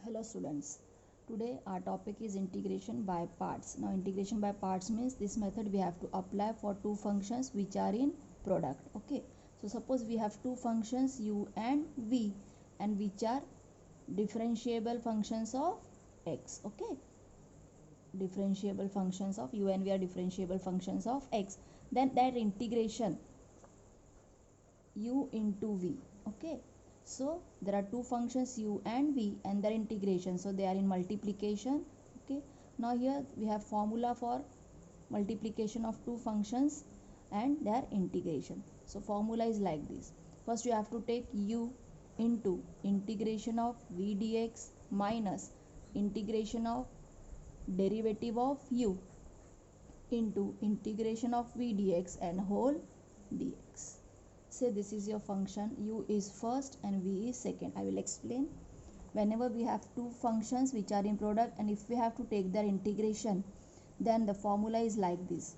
Hello students, today our topic is integration by parts. Now integration by parts means this method we have to apply for two functions which are in product. Okay, so suppose we have two functions u and v and which are differentiable functions of x. Okay, differentiable functions of u and v are differentiable functions of x. Then that integration u into v. Okay, so there are two functions u and v and their integration, so they are in multiplication. Okay, now here we have formula for multiplication of two functions and their integration. So formula is like this. First you have to take u into integration of v dx minus integration of derivative of u into integration of v dx and whole dx. Say this is your function, u is first and v is second. I will explain. Whenever we have two functions which are in product and if we have to take their integration, then the formula is like this.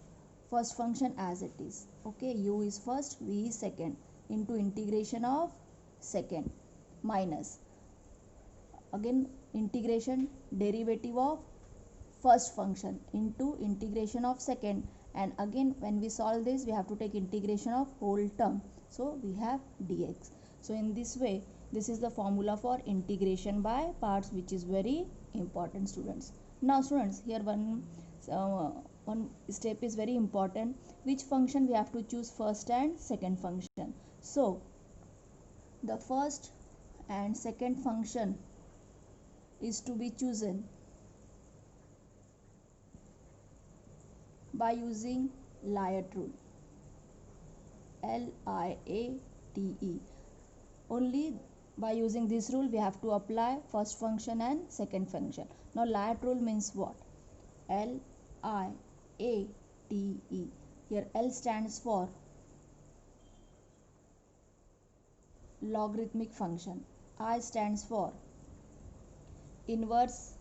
First function as it is. Okay, u is first, v is second into integration of second minus again integration derivative of first function into integration of second, and again when we solve this we have to take integration of whole term, so we have dx. So in this way this is the formula for integration by parts, which is very important, students. Now students, here one step is very important. Which function we have to choose first and second function? So the first and second function is to be chosen by using Liat rule. L-I-A-T-E. Only by using this rule we have to apply first function and second function. Now Liat rule means what? L-I-A-T-E. Here L stands for logarithmic function. I stands for inverse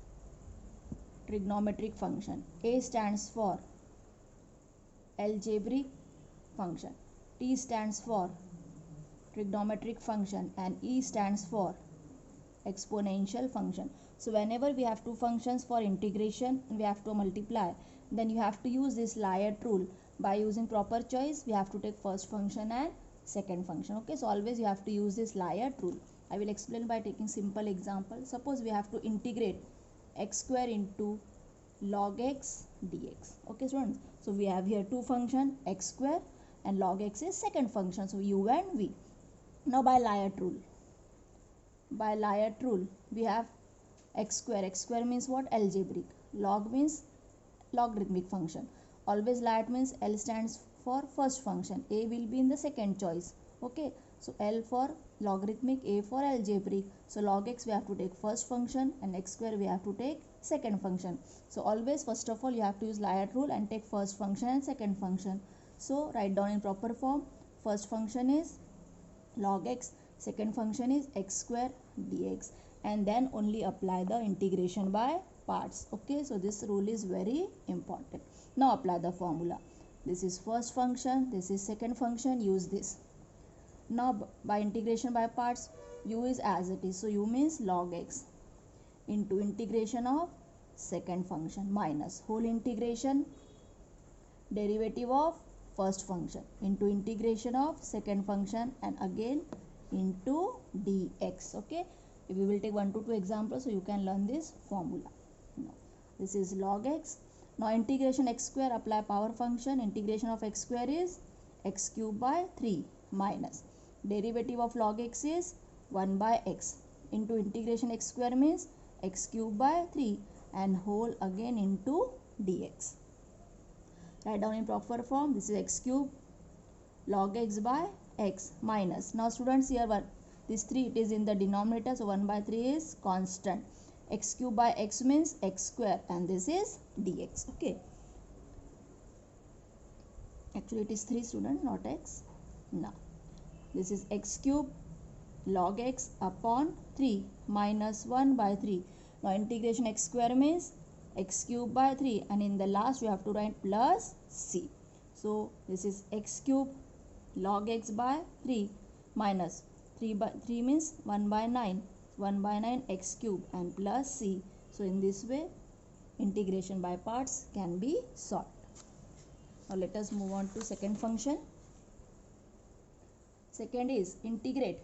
trigonometric function. A stands for algebraic function. T stands for trigonometric function and E stands for exponential function. So whenever we have two functions for integration and we have to multiply, then you have to use this Liat rule. By using proper choice we have to take first function and second function. Okay, so always you have to use this Liat rule. I will explain by taking simple example. Suppose we have to integrate x square into log x dx. Okay students, so we have here two function x square and log x is second function, so u and v. Now by Liat rule we have x square. X square means what? Algebraic. Log means logarithmic function. Always Liat means L stands for first function, A will be in the second choice. Okay, so L for logarithmic, A for algebraic. So log x we have to take first function and x square we have to take second function. So always first of all you have to use Liat rule and take first function and second function. So write down in proper form. First function is log x, second function is x square dx, and then only apply the integration by parts. Okay, so this rule is very important. Now apply the formula. This is first function, this is second function, use this. Now by integration by parts, u is as it is, so u means log x into integration of second function minus whole integration derivative of first function into integration of second function and again into dx. Okay, we will take 1 to 2 examples so you can learn this formula. Now, this is log x. Now integration x square, apply power function. Integration of x square is x cube by 3 minus derivative of log x is 1 by x into integration x square means x cube by 3 and whole again into dx. Write down in proper form. This is x cube log x by x minus. Now students, here what? This 3 it is in the denominator, so 1 by 3 is constant. X cube by x means x square and this is dx. Okay, actually it is 3 student, not x. Now this is x cube log x upon 3 minus 1 by 3. Now integration x square means x cube by 3 and in the last we have to write plus c. So this is x cube log x by 3 minus 3 means 1 by 9. 1 by 9 x cube and plus c. So in this way integration by parts can be solved. Now let us move on to second function. Second is integrate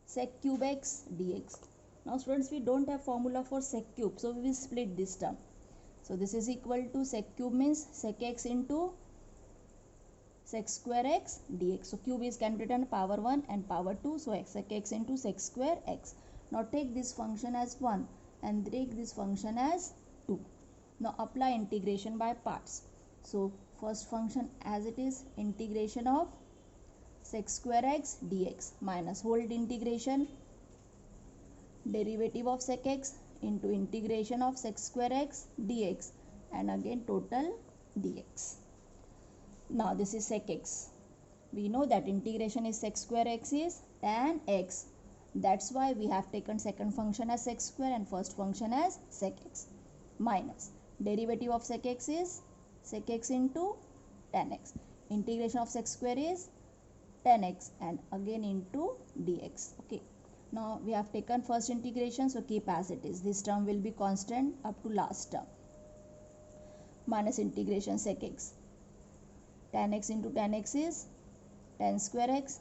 sec cube x dx. Now students, we don't have formula for sec cube, so we will split this term. So this is equal to sec cube means sec x into sec square x dx. So cube is can be written power 1 and power 2, so sec x into sec square x. Now take this function as 1 and take this function as 2. Now apply integration by parts. So first function as it is, integration of sec square x dx minus whole integration derivative of sec x into integration of sec square x dx and again total dx. Now this is sec x. We know that integration is sec square x is tan x. That's why we have taken second function as sec square and first function as sec x. Minus derivative of sec x is sec x into tan x. Integration of sec square is tan x and again into dx. Okay. Now we have taken first integration, so keep as it is. This term will be constant up to last term. Minus integration sec x. Tan x into tan x is tan square x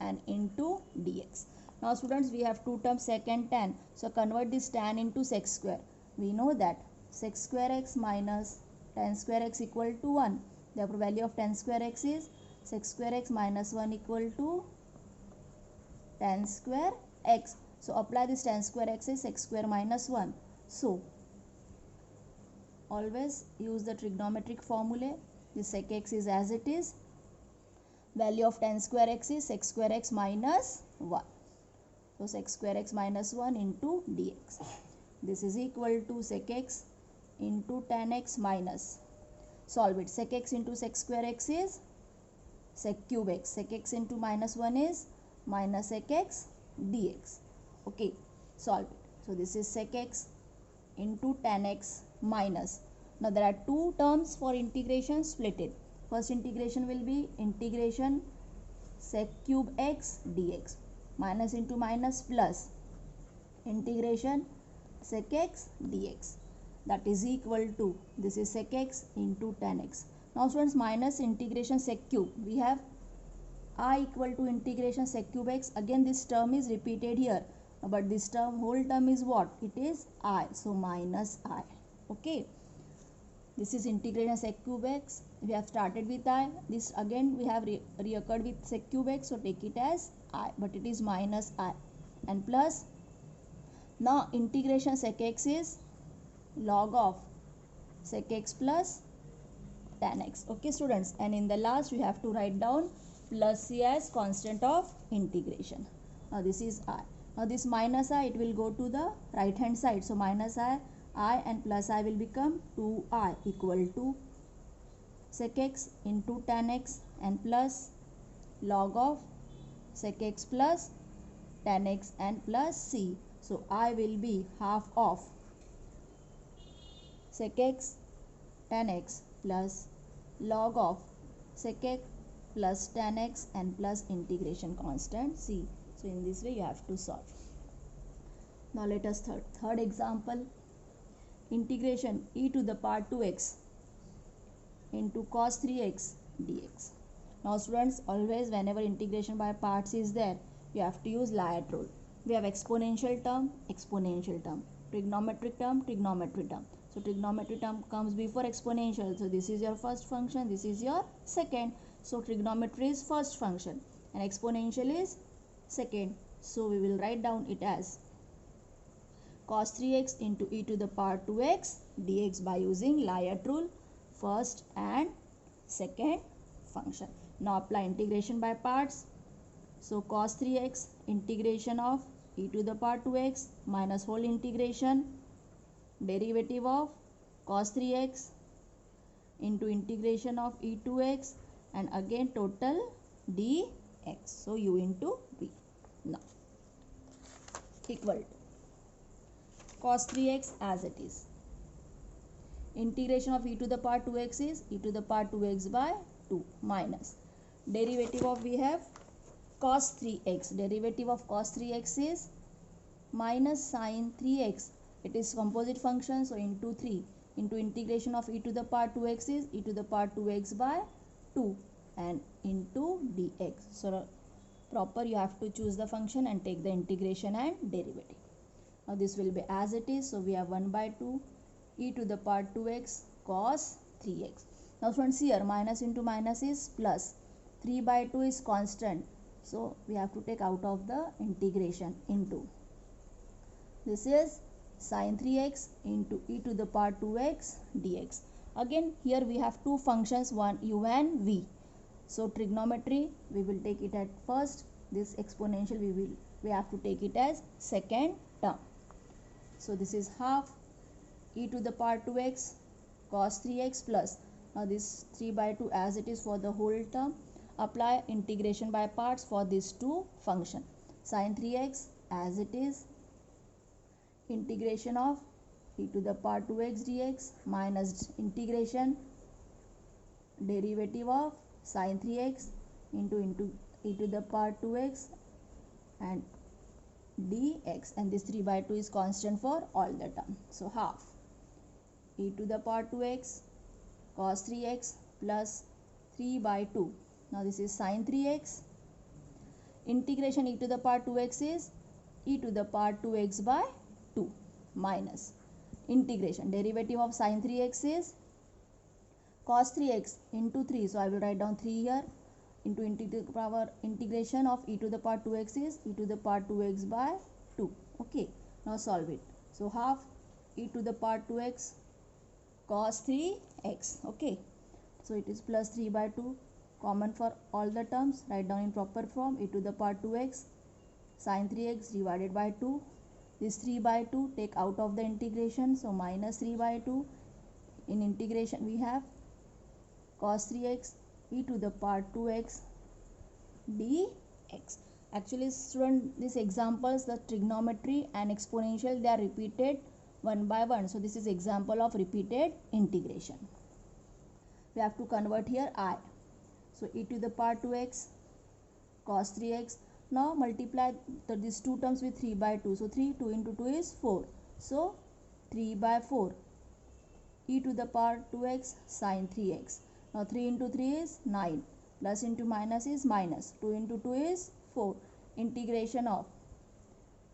and into dx. Now students, we have two terms sec and tan. So convert this tan into sec square. We know that sec square x minus tan square x equal to 1. Therefore value of tan square x is sec square x minus 1 equal to tan square x. So apply this tan square x is sec square minus 1. So always use the trigonometric formula. This sec x is as it is. Value of tan square x is sec square x minus 1. So sec square x minus 1 into dx. This is equal to sec x into tan x minus. Solve it. Sec x into sec square x is sec cube x. Sec x into minus 1 is minus sec x dx. Okay. Solve it. So this is sec x into tan x minus. Now there are two terms for integration, split it. First integration will be integration sec cube x dx. Minus into minus plus integration sec x dx. That is equal to, this is sec x into tan x. Now students, minus integration sec cube. We have I equal to integration sec cube x. Again this term is repeated here. But this term, whole term is what? It is I. So minus I. Okay. This is integration sec cube x. We have started with I. This again we have reoccurred with sec cube x. So take it as I. But it is minus I. And plus. Now integration sec x is log of sec x plus tan x. Okay students. And in the last we have to write down plus c as constant of integration. Now this is I. Now this minus I, it will go to the right hand side. So minus I and plus I will become 2I equal to sec x into tan x and plus log of sec x plus tan x and plus c. So I will be half of sec x tan x plus log of sec x plus tan x and plus integration constant c. So in this way you have to solve. Now let us third example. Integration e to the power 2x into cos 3x dx. Now students, always whenever integration by parts is there, you have to use Layard rule. We have exponential term, trigonometric term. So trigonometric term comes before exponential. So this is your first function, this is your second. So trigonometry is first function and exponential is second. So we will write down it as cos 3x into e to the power 2x dx by using Layard rule, first and second function. Now apply integration by parts. So cos 3x integration of e to the power 2x minus whole integration derivative of cos 3x into integration of e to x and again total dx. So u into v. Now equal to cos 3x as it is. Integration of e to the power 2x is e to the power 2x by 2 minus derivative of, we have cos 3x. Derivative of cos 3x is minus sine 3x. It is composite function, so into 3 into integration of e to the power 2x is e to the power 2x by 2 and into dx. So proper you have to choose the function and take the integration and derivative. Now this will be as it is, so we have 1 by 2 e to the power 2x cos 3x. Now friends, here minus into minus is plus, 3 by 2 is constant, so we have to take out of the integration into. This is sin 3x into e to the power 2x dx. Again here we have two functions, one u and v. So trigonometry we will take it at first, this exponential we have to take it as second term. So this is half e to the power 2x cos 3x plus, now this 3 by 2 as it is for the whole term. Apply integration by parts for these two function. Sin 3x as it is, integration of e to the power 2x dx minus integration derivative of sin 3x into e to the power 2x and dx, and this 3 by 2 is constant for all the term. So half e to the power 2x cos 3x plus 3 by 2. Now this is sin 3x, integration e to the power 2x is e to the power 2x by 2 minus integration derivative of sin 3x is cos 3x into 3, so I will write down 3 here, into integration of e to the power 2x is e to the power 2x by 2. Okay, now solve it. So half e to the power 2x cos 3x. Okay, so it is plus 3 by 2, common for all the terms, write down in proper form, e to the power 2x sin 3x divided by 2. This 3 by 2 take out of the integration, so minus 3 by 2. In integration we have cos 3x e to the power 2x dx. Actually student, these examples, the trigonometry and exponential, they are repeated one by one. So this is example of repeated integration. We have to convert here I. So e to the power 2x cos 3x. Now multiply these two terms with 3 by 2. So 2 into 2 is 4. So 3 by 4 e to the power 2x sin 3x. Now 3 into 3 is 9. Plus into minus is minus. 2 into 2 is 4. Integration of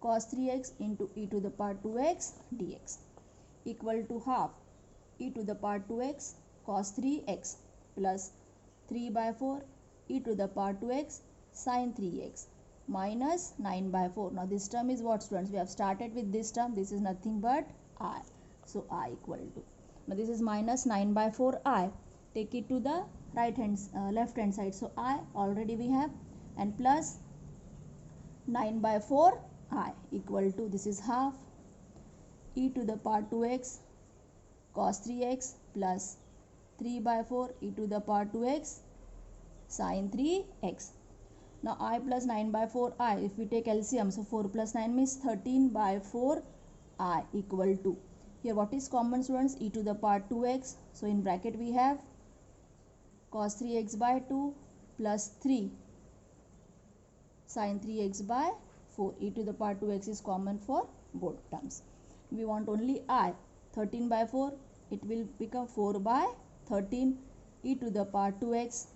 cos 3x into e to the power 2x dx equal to half e to the power 2x cos 3x plus 3 by 4 e to the power 2x sin 3x minus 9 by 4. Now this term is what, students? We have started with this term. This is nothing but I. So I equal to, now this is minus 9 by 4 I. Take it to the left hand side. So I already we have, and plus 9 by 4 I equal to, this is half e to the power 2x cos 3x plus 3 by 4 e to the power 2x sin 3x. Now I plus 9 by 4 I, if we take LCM, so 4 plus 9 means 13 by 4 I equal to, here what is common, students? E to the power 2x. So in bracket we have cos 3x by 2 plus 3 sin 3x by 4. E to the power 2x is common for both terms. We want only I. 13 by 4, it will become 4 by 13 e to the power 2x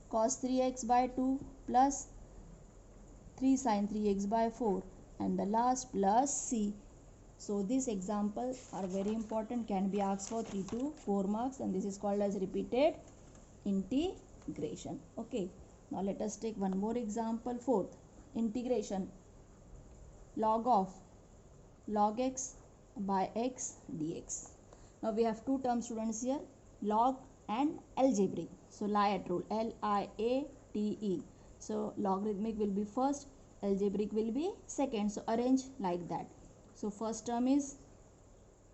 cos 3x by 2 plus 3 sin 3x by 4, and the last plus c. So these examples are very important, can be asked for 3 to 4 marks, and this is called as repeated integration. Okay, now let us take one more example. Fourth, integration log of log x by x dx. Now we have two terms, students, here, log and algebraic. So Liat rule, L-I-A-T-E. So logarithmic will be first, algebraic will be second. So arrange like that. So first term is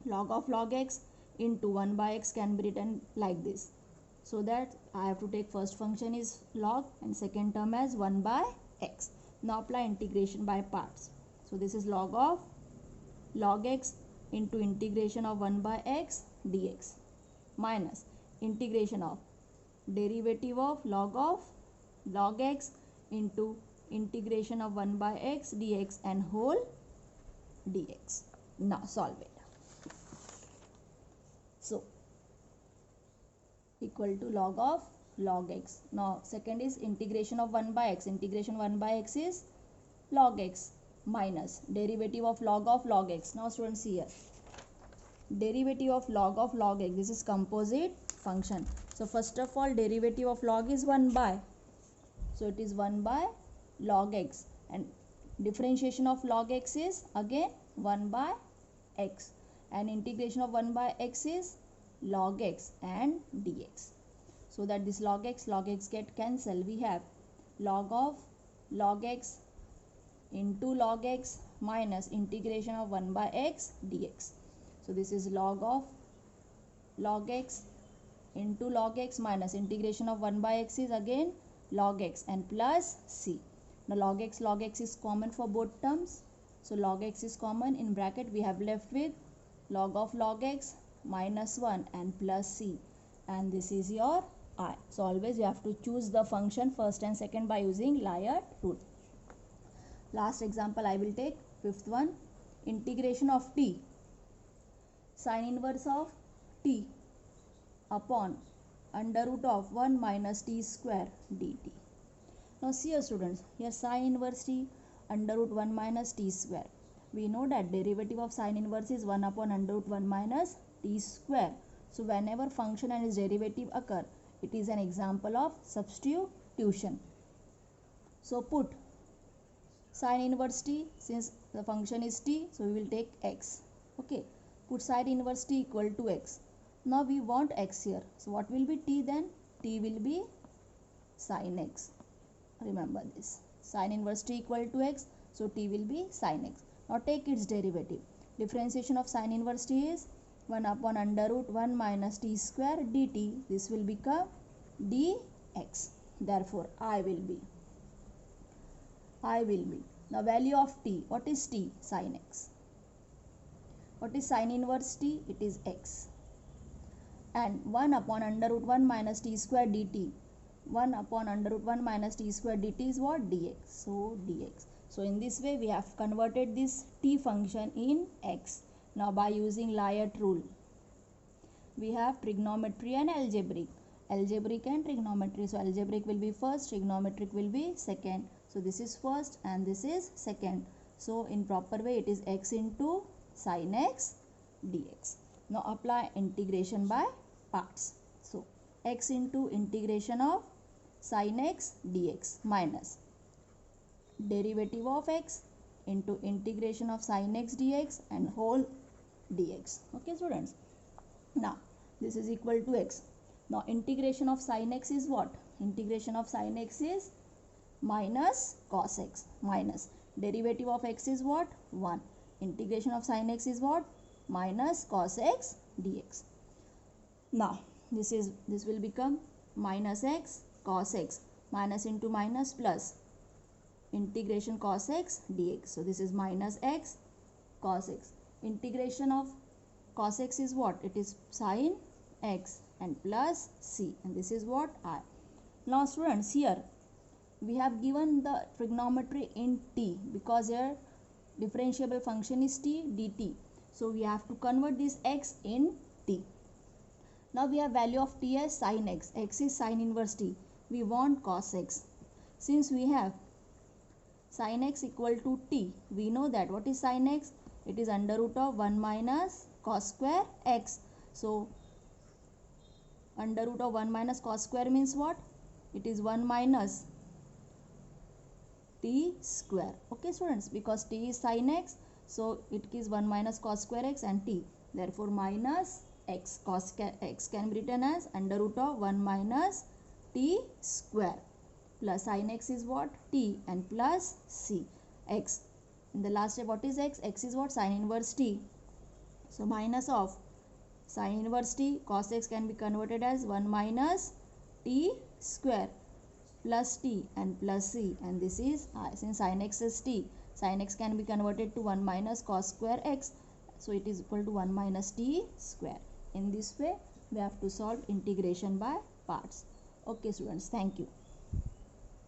log of log x into 1 by x can be written like this. So that I have to take first function is log and second term as 1 by x. Now apply integration by parts. So this is log of log x into integration of 1 by x dx minus integration of derivative of log x into integration of 1 by x dx and whole dx. Now solve it. So equal to log x. Now second is integration of 1 by x. Integration 1 by x is log x minus derivative of log x. Now students, here derivative of log x, this is composite function. So first of all, derivative of log is 1 by, so it is 1 by log x, and differentiation of log x is again 1 by x, and integration of 1 by x is log x and dx. So that this log x get cancelled. We have log of log x into log x minus integration of 1 by x dx. So this is log of log x into log x minus integration of 1 by x is again log x and plus c. Now log x is common for both terms. So log x is common. In bracket we have left with log of log x minus 1 and plus c, and this is your I. So always you have to choose the function first and second by using Layard rule. Last example I will take, fifth one, integration of t, sine inverse of t upon under root of 1 minus t square dt. Now see here students, here sine inverse t under root 1 minus t square. We know that derivative of sine inverse is 1 upon under root 1 minus t square. So whenever function and its derivative occur, it is an example of substitution. So put sine inverse t, since the function is t, so we will take x. Okay, put sine inverse t equal to x. Now we want x here, so what will be t then? T will be sine x. Remember this, sine inverse t equal to x, so t will be sine x. Now take its derivative. Differentiation of sine inverse t is 1 upon under root 1 minus t square dt. This will become dx. Therefore I will be. Now value of t. What is t? Sin x. What is sine inverse t? It is x. And 1 upon under root 1 minus t square dt. 1 upon under root 1 minus t square dt is what? Dx. So dx. So in this way we have converted this t function in x. Now by using Layard rule, we have trigonometry and algebraic. Algebraic and trigonometry. So algebraic will be first, trigonometric will be second. So this is first and this is second. So in proper way it is x into sin x dx. Now apply integration by parts. So x into integration of sin x dx minus derivative of x into integration of sin x dx and whole dx. Okay students. Now this is equal to x. Now integration of sin x is what? Integration of sin x is minus cos x minus derivative of x is what? 1. Integration of sin x is what? Minus cos x dx. Now this will become minus x cos x, minus into minus plus integration cos x dx. So this is minus x cos x. Integration of cos x is what? It is sin x and plus c, and this is what? I. Now students, here we have given the trigonometry in t because here differentiable function is t dt. So we have to convert this x in t. Now we have value of t as sin x. X is sin inverse t. We want cos x. Since we have sin x equal to t, we know that what is sin x? It is under root of 1 minus cos square x. So under root of 1 minus cos square means what? It is 1 minus t square. Okay students, because t is sin x, so it is 1 minus cos square x and t. Therefore minus x. Cos x can be written as under root of 1 minus t square plus sin x is what? T and plus c. X. In the last step, what is x? X is what? Sin inverse t. So minus of sin inverse t, cos x can be converted as 1 minus t square plus t and plus c, and this is I. Since sin x is t, sin x can be converted to 1 minus cos square x, so it is equal to 1 minus t square. In this way we have to solve integration by parts. Okay students, thank you.